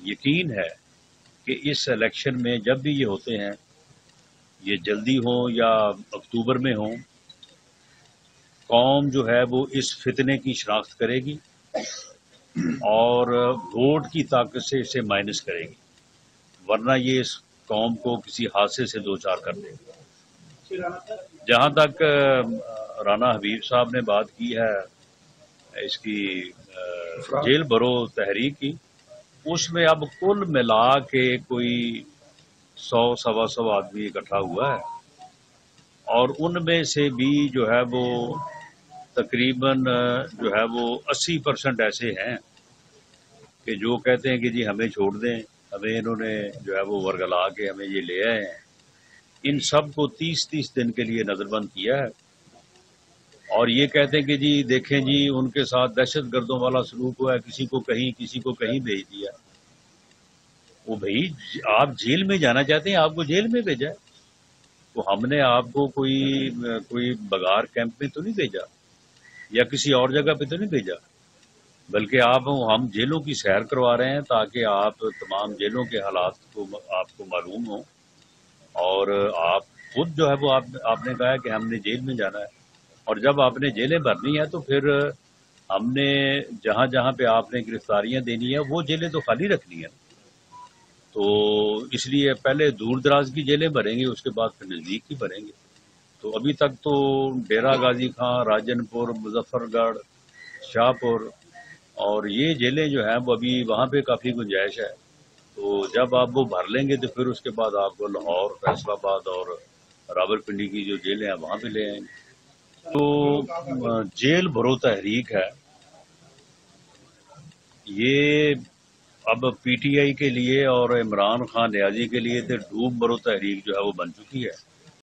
یقین ہے کہ اس الیکشن میں جب بھی یہ ہوتے ہیں، یہ جلدی ہوں یا اکتوبر میں ہوں، قوم جو ہے وہ اس فتنے کی شناخت کرے گی اور ووٹ کی طاقت سے اسے مائنس کرے گی، ورنہ یہ اس قوم کو کسی حادثے سے دوچار کر دے گا۔ جہاں تک رانا حبیب صاحب نے بات کی ہے اس کی جیل برو تحریک کی، اس میں اب کل ملا کے کوئی 100 سوا 100 آدمی اکٹھا ہوا ہے، اور ان میں سے بھی جو ہے وہ تقریباً جو ہے وہ 80% ایسے ہیں کہ جو کہتے ہیں کہ جی ہمیں چھوڑ دیں، ہمیں انہوں نے جو ہے وہ ورگلا کے ہمیں یہ لے آئے ہیں۔ ان سب کو 30 دن کے لیے نظر بند کیا ہے، اور یہ کہتے ہیں کہ جی دیکھیں جی ان کے ساتھ دہشت گردوں والا سلوک ہوا ہے، کسی کو کہیں بھیج دیا۔ وہ بھائی آپ جیل میں جانا چاہتے ہیں، آپ کو جیل میں بھیجا ہے، تو ہم نے آپ کو کوئی بغار کیمپ میں تو نہیں بھیجا یا کسی اور جگہ پہ تو نہیں بھیجا، بلکہ ہم جیلوں کی سیر کروا رہے ہیں تاکہ آپ تمام جیلوں کے حالات کو آپ کو معلوم ہوں، اور آپ خود جو ہے وہ آپ نے کہا ہے کہ ہم نے جیل میں جانا ہے، اور جب آپ نے جیلیں بھرنی ہیں تو پھر ہم نے جہاں جہاں پہ آپ نے گرفتاریاں دینی ہیں وہ جیلیں تو خالی رکھنی ہیں، تو اس لیے پہلے دور دراز کی جیلیں بھریں گے، اس کے بعد پھر نزدیک کی بھریں گے۔ تو ابھی تک تو ڈیرہ غازی خان، راجن پور، مظفر گڑھ، شاہ پور اور یہ جیلیں جو ہیں وہ ابھی وہاں پہ کافی گنجائش ہے، تو جب آپ وہ بھر لیں گے تو پھر اس کے بعد آپ کو لاہور، فیصل آباد اور راولپنڈی کی جو جیلیں ہیں وہاں پہ لے آئیں گے۔ تو جیل بھرو تحریک ہے یہ اب پی ٹی آئی کے لیے اور عمران خان نیازی کے لیے تو ڈوب برو تحریک جو ہے وہ بن چکی ہے۔